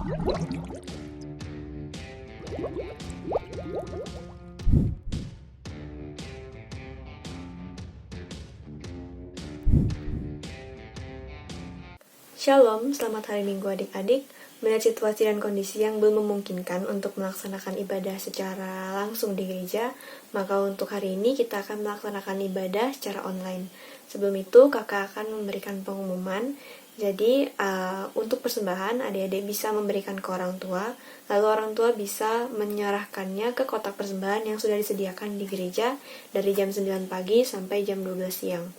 Shalom, selamat hari Minggu adik-adik. Melihat situasi dan kondisi yang belum memungkinkan untuk melaksanakan ibadah secara langsung di gereja, maka untuk hari ini kita akan melaksanakan ibadah secara online. Sebelum itu, kakak akan memberikan pengumuman. Jadi, untuk persembahan, adik-adik bisa memberikan ke orang tua, lalu orang tua bisa menyerahkannya ke kotak persembahan yang sudah disediakan di gereja dari jam 9 pagi sampai jam 12 siang.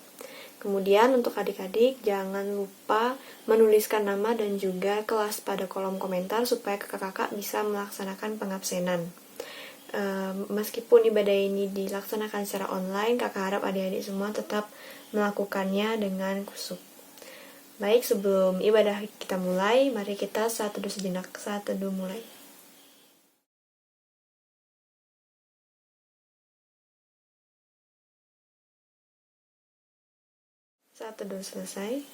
Kemudian untuk adik-adik jangan lupa menuliskan nama dan juga kelas pada kolom komentar supaya kakak-kakak bisa melaksanakan pengabsenan. Meskipun ibadah ini dilaksanakan secara online, kakak harap adik-adik semua tetap melakukannya dengan khusyuk. Baik, sebelum ibadah kita mulai, mari kita saat teduh sejenak, saat teduh mulai. Saat teduh selesai,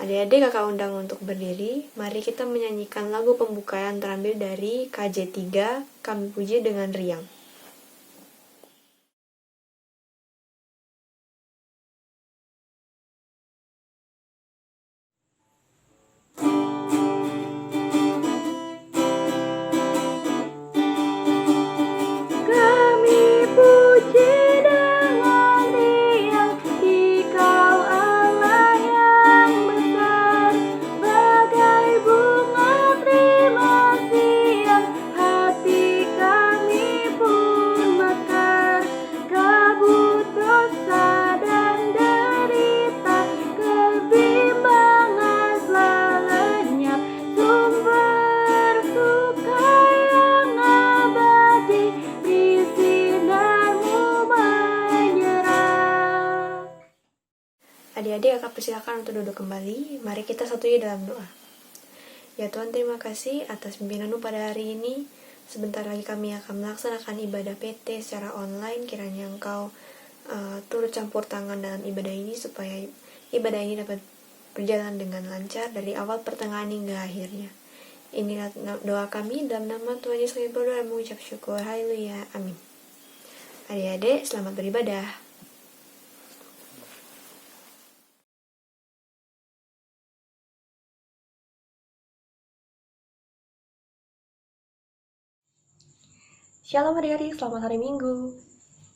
adik-adik kakak undang untuk berdiri. Mari kita menyanyikan lagu pembuka yang terambil dari KJ3, Kami Puji dengan Riang. Adik-adik kakak persilakan untuk duduk kembali. Mari kita satunya dalam doa. Ya Tuhan, terima kasih atas pimpinanmu pada hari ini. Sebentar lagi kami akan melaksanakan ibadah PT secara online. Kiranya Engkau turut campur tangan dalam ibadah ini supaya ibadah ini dapat berjalan dengan lancar dari awal pertengahan hingga akhirnya. Inilah doa kami dalam nama Tuhan Yesus kami berdoa dan mengucap syukur. Haleluya. Amin. Adik-adik, selamat beribadah. Shalom adik-adik, selamat hari Minggu.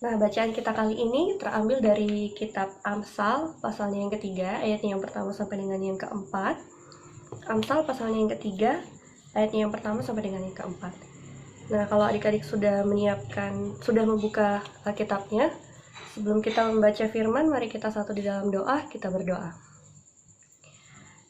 Nah, bacaan kita kali ini terambil dari kitab Amsal, pasalnya yang ketiga, ayatnya yang pertama sampai dengan yang keempat. Amsal pasalnya yang ketiga, ayatnya yang pertama sampai dengan yang keempat. Nah, kalau adik-adik sudah membuka Alkitabnya, sebelum kita membaca firman, mari kita satu di dalam doa, kita berdoa.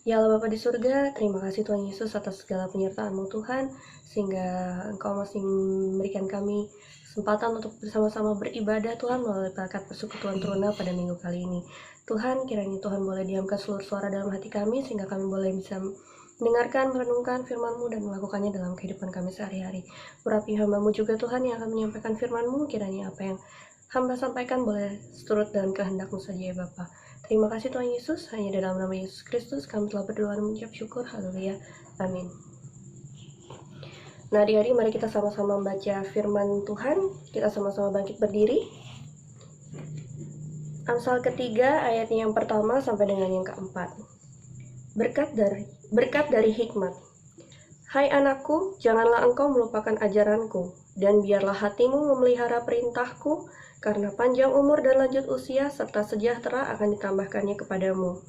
Ya Allah Bapa di surga, terima kasih Tuhan Yesus atas segala penyertaan-Mu Tuhan, sehingga Engkau masih memberikan kami kesempatan untuk bersama-sama beribadah Tuhan melalui berkat persekutuan Truna pada minggu kali ini. Tuhan, kiranya Tuhan boleh diamkan seluruh suara dalam hati kami, sehingga kami boleh bisa mendengarkan, merenungkan firman-Mu dan melakukannya dalam kehidupan kami sehari-hari. Urapi hamba-Mu juga Tuhan yang akan menyampaikan firman-Mu, kiranya apa yang hamba sampaikan boleh seturut dengan kehendak-Mu saja ya Bapa. Terima kasih Tuhan Yesus, hanya di dalam nama Yesus Kristus kami telah berdoa dan mengucap syukur. Haleluya. Amin. Nah, adik-adik, mari kita sama-sama membaca firman Tuhan. Kita sama-sama bangkit berdiri. Amsal ketiga, ayatnya yang pertama sampai dengan yang keempat. Berkat dari hikmat. Hai anakku, janganlah engkau melupakan ajaranku, dan biarlah hatimu memelihara perintahku, karena panjang umur dan lanjut usia serta sejahtera akan ditambahkannya kepadamu.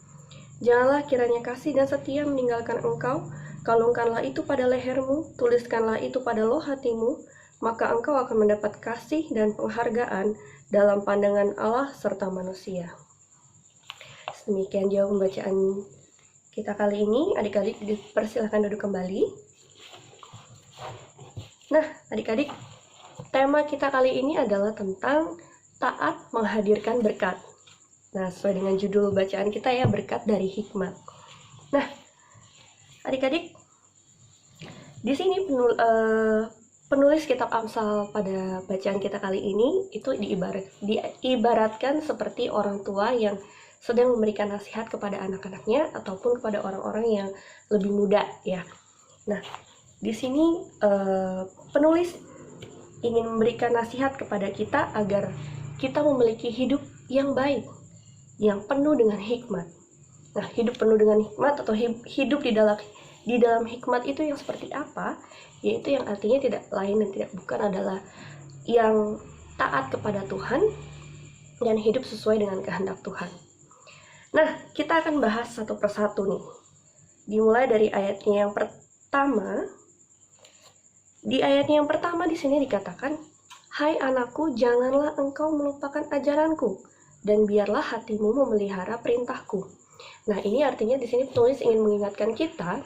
Janganlah kiranya kasih dan setia meninggalkan engkau, kalungkanlah itu pada lehermu, tuliskanlah itu pada loh hatimu, maka engkau akan mendapat kasih dan penghargaan dalam pandangan Allah serta manusia. Demikian jawab pembacaan kita kali ini. Adik-adik dipersilakan duduk kembali. Nah, adik-adik, tema kita kali ini adalah tentang taat menghadirkan berkat. Nah, sesuai dengan judul bacaan kita ya, berkat dari hikmat. Nah, adik-adik, di sini penulis kitab Amsal pada bacaan kita kali ini itu diibaratkan seperti orang tua yang sedang memberikan nasihat kepada anak-anaknya ataupun kepada orang-orang yang lebih muda ya. Nah, di sini penulis ingin memberikan nasihat kepada kita agar kita memiliki hidup yang baik, yang penuh dengan hikmat. Nah, hidup penuh dengan hikmat atau hidup di dalam hikmat itu yang seperti apa? Yaitu yang artinya tidak lain dan tidak bukan adalah yang taat kepada Tuhan dan hidup sesuai dengan kehendak Tuhan. Nah, kita akan bahas satu persatu nih. Dimulai dari ayatnya yang pertama. Di ayatnya yang pertama di sini dikatakan, "Hai anakku, janganlah engkau melupakan ajaranku, dan biarlah hatimu memelihara perintahku." Nah, ini artinya di sini penulis ingin mengingatkan kita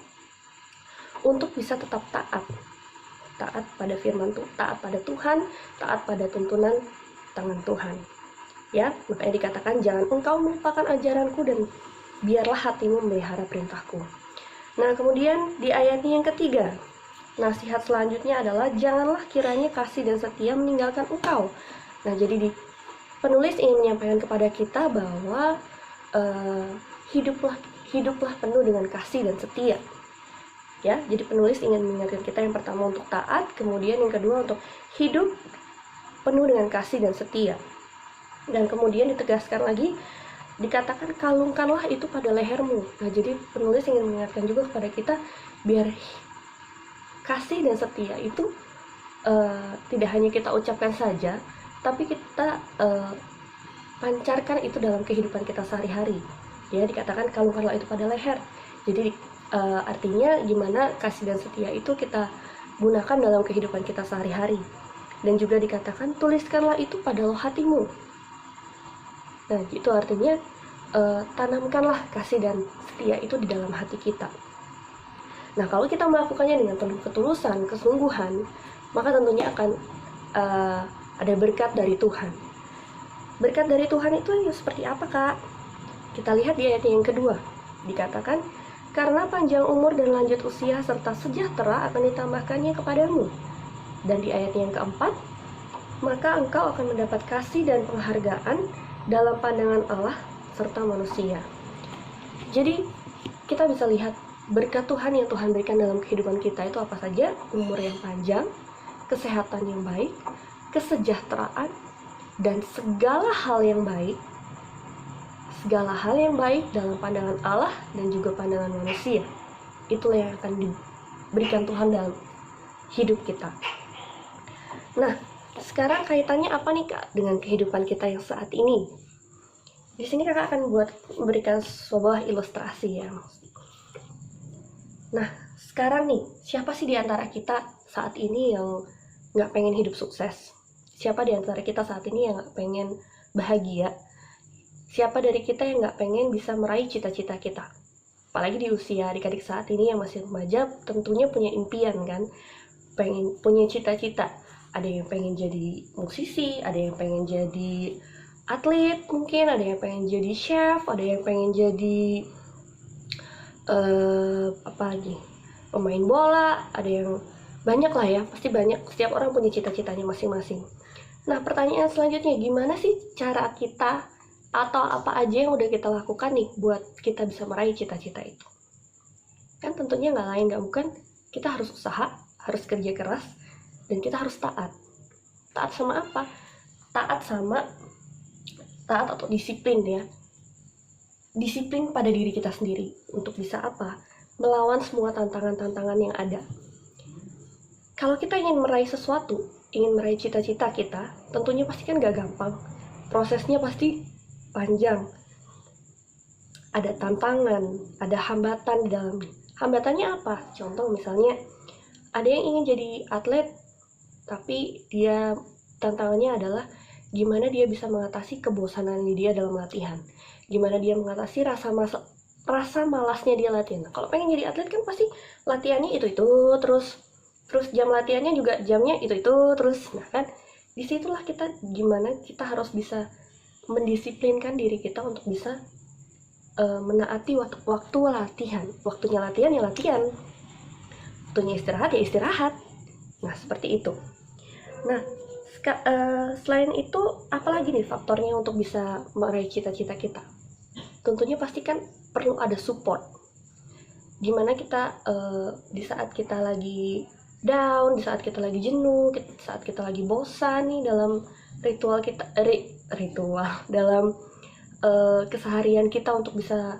untuk bisa tetap taat pada firman Tuhan, taat pada Tuhan, taat pada tuntunan tangan Tuhan. Ya, makanya dikatakan jangan engkau melupakan ajaranku dan biarlah hatimu memelihara perintahku. Nah, kemudian di ayatnya yang ketiga, nasihat selanjutnya adalah janganlah kiranya kasih dan setia meninggalkan engkau. Nah, jadi penulis ingin menyampaikan kepada kita bahwa hiduplah penuh dengan kasih dan setia. Ya, jadi penulis ingin mengingatkan kita yang pertama untuk taat, kemudian yang kedua untuk hidup penuh dengan kasih dan setia. Dan kemudian ditegaskan lagi, dikatakan kalungkanlah itu pada lehermu. Nah, jadi penulis ingin mengingatkan juga kepada kita biar kasih dan setia itu tidak hanya kita ucapkan saja, tapi kita pancarkan itu dalam kehidupan kita sehari-hari. Ya, dikatakan kalungkanlah itu pada leher. Jadi artinya gimana kasih dan setia itu kita gunakan dalam kehidupan kita sehari-hari. Dan juga dikatakan tuliskanlah itu pada loh hatimu. Nah, itu artinya tanamkanlah kasih dan setia itu di dalam hati kita. Nah, kalau kita melakukannya dengan penuh ketulusan, kesungguhan, maka tentunya akan ada berkat dari Tuhan. Berkat dari Tuhan itu yang seperti apa, Kak? Kita lihat di ayat yang kedua. Dikatakan, karena panjang umur dan lanjut usia serta sejahtera akan ditambahkannya kepadamu. Dan di ayat yang keempat, maka engkau akan mendapat kasih dan penghargaan dalam pandangan Allah serta manusia. Jadi kita bisa lihat berkat Tuhan yang Tuhan berikan dalam kehidupan kita itu apa saja? Umur yang panjang, kesehatan yang baik, kesejahteraan, dan segala hal yang baik dalam pandangan Allah dan juga pandangan manusia. Itulah yang akan diberikan Tuhan dalam hidup kita. Nah, sekarang kaitannya apa nih, Kak, dengan kehidupan kita yang saat ini? Di sini Kakak akan memberikan sebuah ilustrasi ya. Nah, sekarang nih, siapa sih di antara kita saat ini yang nggak pengen hidup sukses? Siapa di antara kita saat ini yang nggak pengen bahagia? Siapa dari kita yang nggak pengen bisa meraih cita-cita kita? Apalagi di usia adik-adik saat ini yang masih remaja, tentunya punya impian kan? Pengen punya cita-cita. Ada yang pengen jadi musisi, ada yang pengen jadi atlet mungkin, ada yang pengen jadi chef, ada yang pengen jadi pemain bola, ada yang banyak lah ya, pasti banyak, setiap orang punya cita-citanya masing-masing. Nah, pertanyaan selanjutnya, gimana sih cara kita atau apa aja yang udah kita lakukan nih buat kita bisa meraih cita-cita itu? Kan tentunya nggak lain nggak bukan kita harus usaha, harus kerja keras, dan kita harus taat. Taat sama apa? Taat atau disiplin ya. Disiplin pada diri kita sendiri untuk bisa apa? Melawan semua tantangan-tantangan yang ada. Kalau kita ingin meraih sesuatu, ingin meraih cita-cita kita, tentunya pasti kan gak gampang. Prosesnya pasti panjang. Ada tantangan, ada hambatan di dalamnya. Hambatannya apa? Contoh misalnya, ada yang ingin jadi atlet, tapi tantangannya adalah gimana dia bisa mengatasi kebosanan dia dalam latihan. Gimana dia mengatasi rasa malasnya dia latihan. Kalau pengen jadi atlet kan pasti latihannya itu terus jam latihannya juga jamnya itu terus. Nah kan disitulah gimana kita harus bisa mendisiplinkan diri kita untuk bisa menaati waktu latihan. Waktunya latihan ya latihan, waktunya istirahat ya istirahat. Nah seperti itu. Nah selain itu apalagi nih faktornya untuk bisa meraih cita-cita kita? Tentunya pasti kan perlu ada support. gimana kita di saat kita lagi down, di saat kita lagi jenuh, di saat kita lagi bosan nih dalam ritual kita, dalam keseharian kita untuk bisa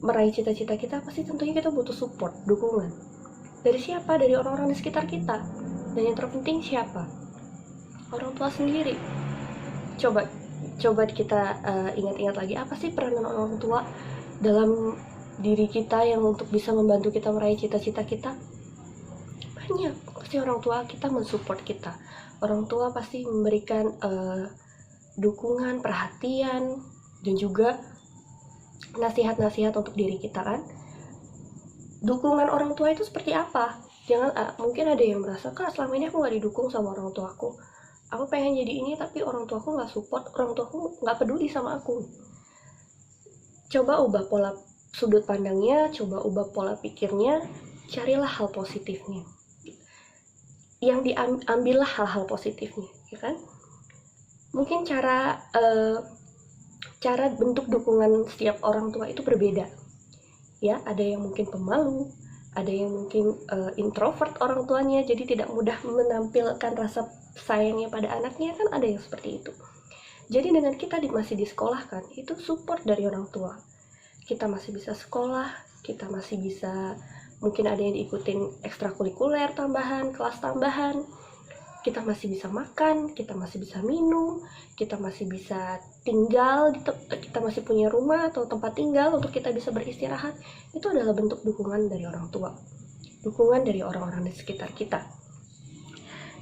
meraih cita-cita kita, pasti tentunya kita butuh support, dukungan. Dari siapa? Dari orang-orang di sekitar kita. Dan yang terpenting siapa? Orang tua sendiri. Coba kita ingat-ingat lagi, apa sih peranan orang tua dalam diri kita yang untuk bisa membantu kita meraih cita-cita kita? Banyak. Pasti orang tua kita mensupport kita. Orang tua pasti memberikan dukungan, perhatian, dan juga nasihat-nasihat untuk diri kita kan. Dukungan orang tua itu seperti apa? Jangan mungkin ada yang merasa, Kak, selama ini aku gak didukung sama orang tuaku. Aku pengen jadi ini tapi orang tuaku gak support, orang tuaku gak peduli sama aku. Coba ubah pola sudut pandangnya, coba ubah pola pikirnya, carilah hal positifnya. Yang diambillah hal-hal positifnya, ya kan? Mungkin cara bentuk dukungan setiap orang tua itu berbeda. Ya, ada yang mungkin pemalu, ada yang mungkin introvert orang tuanya, jadi tidak mudah menampilkan rasa sayangnya pada anaknya, kan ada yang seperti itu. Jadi dengan kita masih disekolahkan, itu support dari orang tua. Kita masih bisa sekolah, kita masih bisa, mungkin ada yang diikutin ekstrakurikuler tambahan, kelas tambahan, kita masih bisa makan, kita masih bisa minum, kita masih bisa tinggal, kita masih punya rumah atau tempat tinggal untuk kita bisa beristirahat. Itu adalah bentuk dukungan dari orang tua, dukungan dari orang-orang di sekitar kita.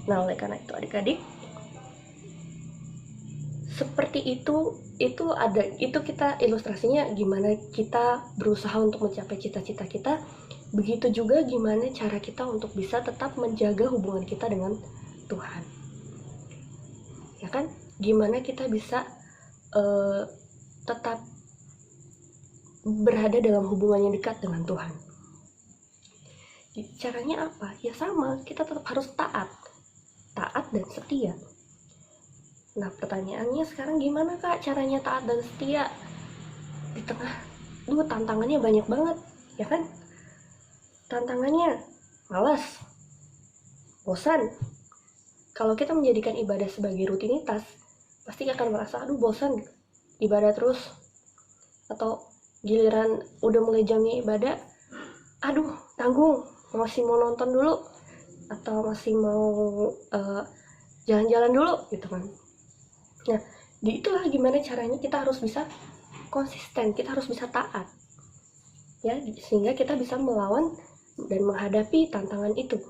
Nah, oleh karena itu adik-adik, seperti itu kita ilustrasinya gimana kita berusaha untuk mencapai cita-cita kita. Begitu juga gimana cara kita untuk bisa tetap menjaga hubungan kita dengan Tuhan, ya kan? Gimana kita bisa tetap berada dalam hubungan yang dekat dengan Tuhan. Caranya apa? Ya sama, kita tetap harus taat dan setia. Nah, pertanyaannya sekarang gimana, Kak, caranya taat dan setia di tengah tantangannya banyak banget, ya kan? Tantangannya malas, bosan. Kalau kita menjadikan ibadah sebagai rutinitas, pasti akan merasa, aduh bosan ibadah terus. Atau giliran udah mulai jamnya ibadah, aduh tanggung, masih mau nonton dulu, atau masih mau jalan-jalan dulu gitu kan. Nah, itulah gimana caranya kita harus bisa konsisten, kita harus bisa taat, ya, sehingga kita bisa melawan dan menghadapi tantangan itu.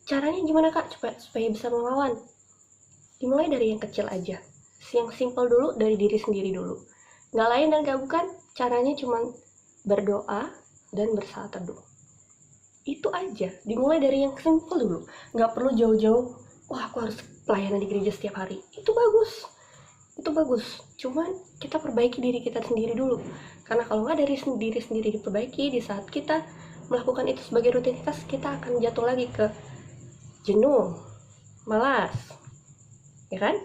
Caranya gimana, Kak, supaya bisa melawan? Dimulai dari yang kecil aja, yang simple dulu, dari diri sendiri dulu. Nggak lain dan nggak bukan, caranya cuma berdoa dan bersaat teduh. Itu aja, dimulai dari yang simple dulu. Nggak perlu jauh-jauh, wah aku harus pelayanan di gereja setiap hari. Itu bagus. Cuman kita perbaiki diri kita sendiri dulu. Karena kalau nggak dari diri sendiri diperbaiki, di saat kita melakukan itu sebagai rutinitas, kita akan jatuh lagi ke jenuh, malas, ya kan?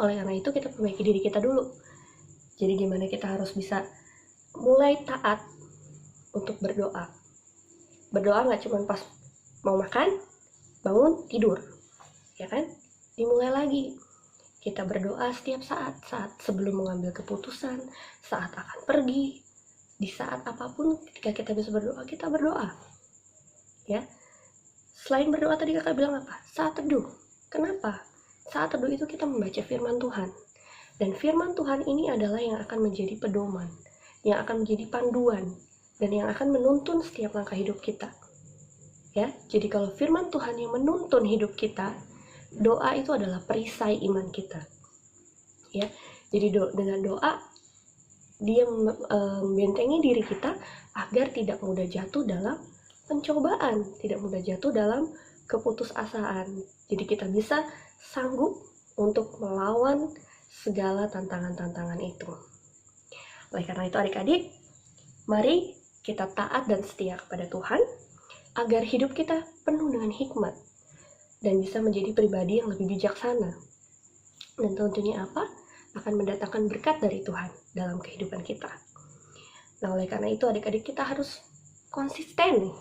Oleh karena itu kita perbaiki diri kita dulu. Jadi gimana kita harus bisa mulai taat untuk berdoa. Berdoa nggak cuma pas mau makan, bangun, tidur, ya kan? Dimulai lagi. Kita berdoa setiap saat sebelum mengambil keputusan, saat akan pergi, di saat apapun ketika kita bisa berdoa, kita berdoa, ya. Selain berdoa tadi kakak bilang apa? Saat teduh. Kenapa? Saat teduh itu kita membaca firman Tuhan. Dan firman Tuhan ini adalah yang akan menjadi pedoman, yang akan menjadi panduan, dan yang akan menuntun setiap langkah hidup kita. Ya, jadi kalau firman Tuhan yang menuntun hidup kita, doa itu adalah perisai iman kita. Ya, jadi dengan doa dia membentengi diri kita agar tidak mudah jatuh dalam pencobaan, tidak mudah jatuh dalam keputusasaan. Jadi kita bisa sanggup untuk melawan segala tantangan-tantangan itu. Oleh karena itu adik-adik, mari kita taat dan setia kepada Tuhan agar hidup kita penuh dengan hikmat dan bisa menjadi pribadi yang lebih bijaksana. Dan tentunya apa? Akan mendatangkan berkat dari Tuhan dalam kehidupan kita. Nah, oleh karena itu adik-adik kita harus konsisten nih.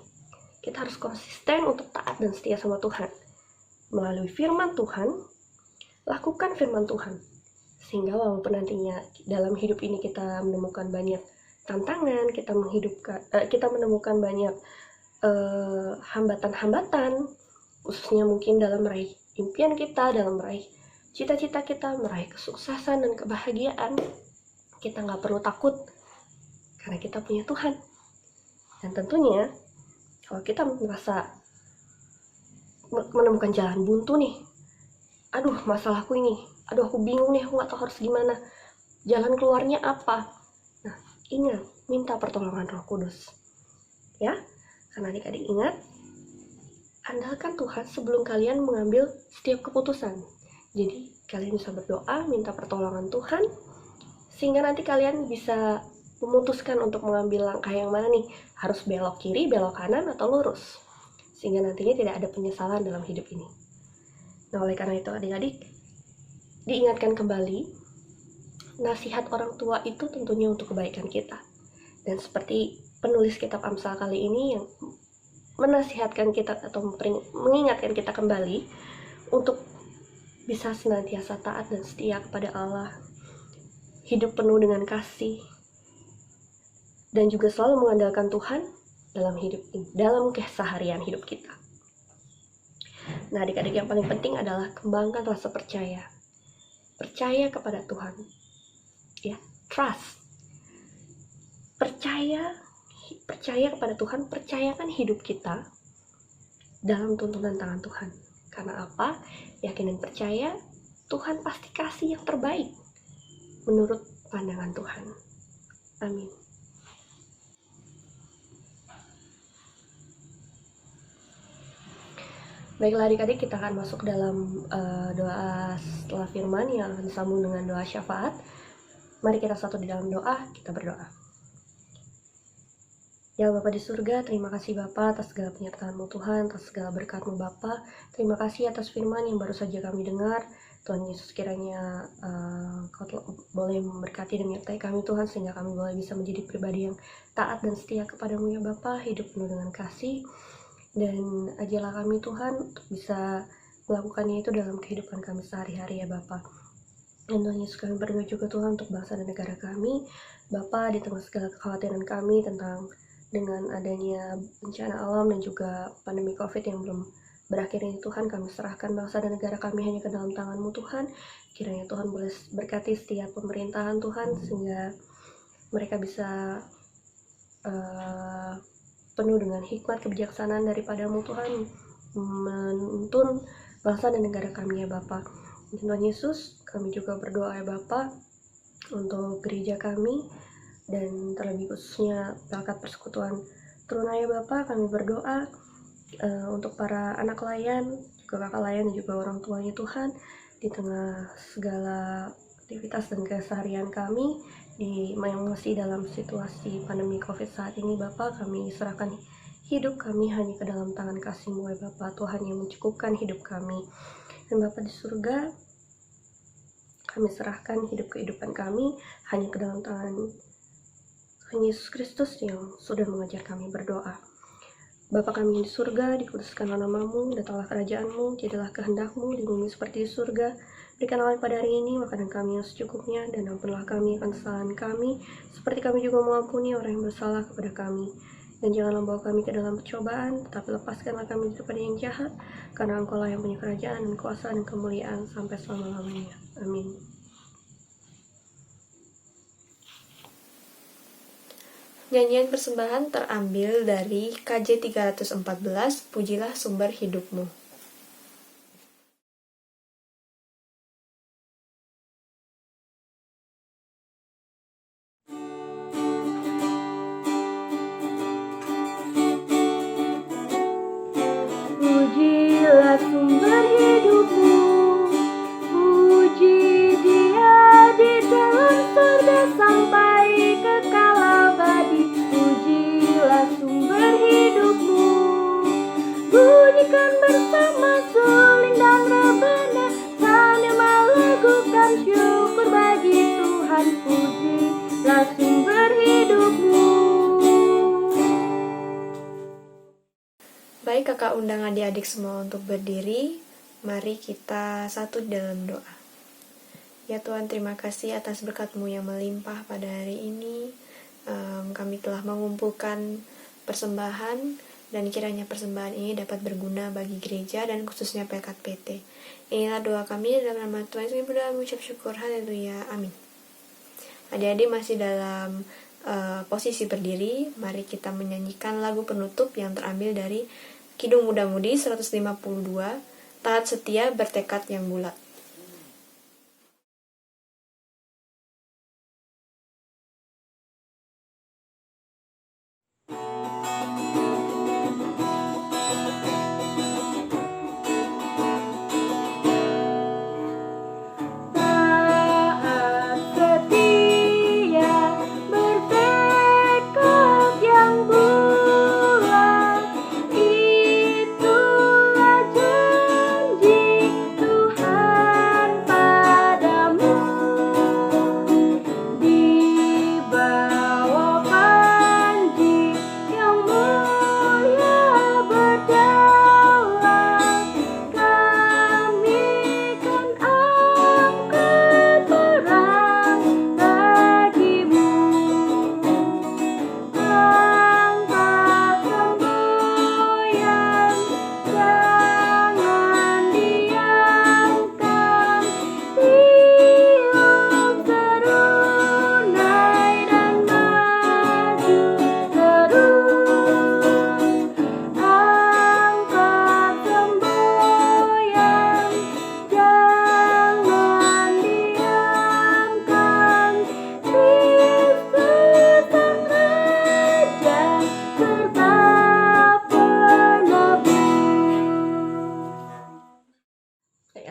Kita harus konsisten untuk taat dan setia sama Tuhan. Melalui firman Tuhan, lakukan firman Tuhan. Sehingga walaupun nantinya dalam hidup ini kita menemukan banyak tantangan, kita menemukan banyak hambatan-hambatan, khususnya mungkin dalam meraih impian kita, dalam meraih cita-cita kita, meraih kesuksesan dan kebahagiaan, kita nggak perlu takut karena kita punya Tuhan. Dan tentunya kalau kita merasa menemukan jalan buntu nih, aduh masalahku ini, aduh aku bingung nih, aku nggak tahu harus gimana, jalan keluarnya apa. Nah, ingat, minta pertolongan Roh Kudus ya, karena adik-adik ingat, andalkan Tuhan sebelum kalian mengambil setiap keputusan. Jadi kalian bisa berdoa, minta pertolongan Tuhan, sehingga nanti kalian bisa memutuskan untuk mengambil langkah yang mana nih, harus belok kiri, belok kanan, atau lurus, sehingga nantinya tidak ada penyesalan dalam hidup ini. Nah, oleh karena itu adik-adik, diingatkan kembali, nasihat orang tua itu tentunya untuk kebaikan kita. Dan seperti penulis kitab Amsal kali ini yang menasihatkan kita atau mengingatkan kita kembali untuk bisa senantiasa taat dan setia kepada Allah, hidup penuh dengan kasih, dan juga selalu mengandalkan Tuhan dalam hidup ini, dalam keseharian hidup kita. Nah, adik-adik, yang paling penting adalah kembangkan rasa percaya. Percaya kepada Tuhan. Ya, trust. Percaya kepada Tuhan, percayakan hidup kita dalam tuntunan tangan Tuhan. Karena apa? Yakin dan percaya Tuhan pasti kasih yang terbaik menurut pandangan Tuhan. Amin. Baiklah adik-adik, kita akan masuk dalam doa setelah firman yang akan disambung dengan doa syafaat. Mari kita satu di dalam doa, kita berdoa. Ya Bapa di surga, terima kasih Bapa atas segala penyertaan-Mu Tuhan, atas segala berkat-Mu Bapa. Terima kasih atas firman yang baru saja kami dengar. Tuhan Yesus, kiranya Kau boleh memberkati dan menyertai kami Tuhan, sehingga kami boleh bisa menjadi pribadi yang taat dan setia kepada-Mu ya Bapa, hidup penuh dengan kasih. Dan ajarlah kami Tuhan untuk bisa melakukannya itu dalam kehidupan kami sehari-hari ya Bapa. Dan Tuhan Yesus, kami berdoa juga Tuhan untuk bangsa dan negara kami Bapa, di tengah segala kekhawatiran kami dengan adanya bencana alam dan juga pandemi COVID yang belum berakhir ini Tuhan, kami serahkan bangsa dan negara kami hanya ke dalam tangan-Mu Tuhan. Kiranya Tuhan boleh berkati setiap pemerintahan Tuhan, sehingga mereka bisa penuh dengan hikmat kebijaksanaan daripada-Mu Tuhan, menuntun bangsa dan negara kami ya Bapa. Tuhan Yesus, kami juga berdoa ya Bapa untuk gereja kami, dan terlebih khususnya Pelkat Persekutuan Teruna ya Bapa. Kami berdoa untuk para anak layan, juga kakak layan, dan juga orang tuanya Tuhan, di tengah segala aktivitas dan keseharian kami yang masih dalam situasi pandemi COVID saat ini Bapa. Kami serahkan hidup kami hanya ke dalam tangan kasih-Mu ya Bapa, Tuhan yang mencukupkan hidup kami. Dan Bapa di surga, kami serahkan kehidupan kami hanya ke dalam tangan Tuhan Yesus Kristus yang sudah mengajar kami berdoa. Bapa kami di surga, dikuduskanlah nama-Mu, datanglah kerajaan-Mu, jadilah kehendak-Mu di bumi seperti di surga. Berikanlah kami pada hari ini makanan kami yang secukupnya, dan ampunilah kami akan kesalahan kami, seperti kami juga mengampuni orang yang bersalah kepada kami. Dan janganlah membawa kami ke dalam percobaan, tetapi lepaskanlah kami daripada yang jahat, karena Engkau-Lah yang punya kerajaan dan kuasa dan kemuliaan sampai selama-lamanya. Amin. Nyanyian persembahan terambil dari KJ 314, Pujilah Sumber Hidupmu. Pujilah sumber hidupmu, puji Dia di dalam surga sampai kekal abadi. Pujilah sumber hidupmu, bunyikan bersama. Baik, kakak undang adik-adik semua untuk berdiri. Mari kita satu dalam doa. Ya Tuhan, terima kasih atas berkat-Mu yang melimpah pada hari ini. Kami telah mengumpulkan persembahan, dan kiranya persembahan ini dapat berguna bagi gereja dan khususnya Pelkat PT. Inilah doa kami dalam nama Tuhan Yesus, kami berdoa mengucap syukur. Haleluya. Amin. Adik-adik masih dalam posisi berdiri. Mari kita menyanyikan lagu penutup yang terambil dari Kidung Muda-Mudi 152, Taat Setia Bertekad yang Bulat.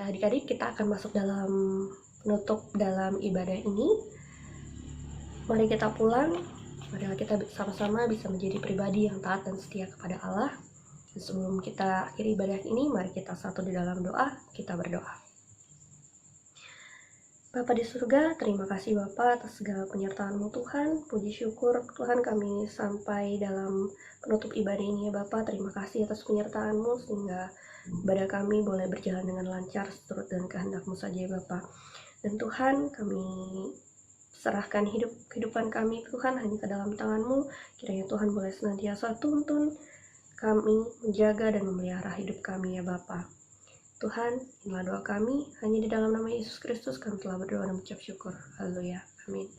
Adik-adik, kita akan masuk dalam penutup dalam ibadah ini. Mari kita pulang, mari kita sama-sama bisa menjadi pribadi yang taat dan setia kepada Allah. Dan sebelum kita akhiri ibadah ini, mari kita satu di dalam doa, kita berdoa. Bapa di surga, terima kasih Bapa atas segala penyertaan-Mu Tuhan. Puji syukur Tuhan, kami sampai dalam penutup ibadah ini ya Bapa. Terima kasih atas penyertaan-Mu sehingga ibadah kami boleh berjalan dengan lancar seturut dan kehendak-Mu saja ya Bapa. Dan Tuhan, kami serahkan kehidupan kami Tuhan hanya ke dalam tangan-Mu. Kiranya Tuhan boleh senantiasa tuntun kami, menjaga dan memelihara hidup kami ya Bapa. Tuhan, inilah doa kami, hanya di dalam nama Yesus Kristus kami telah berdoa dan mengucap syukur. Haleluya. Amin.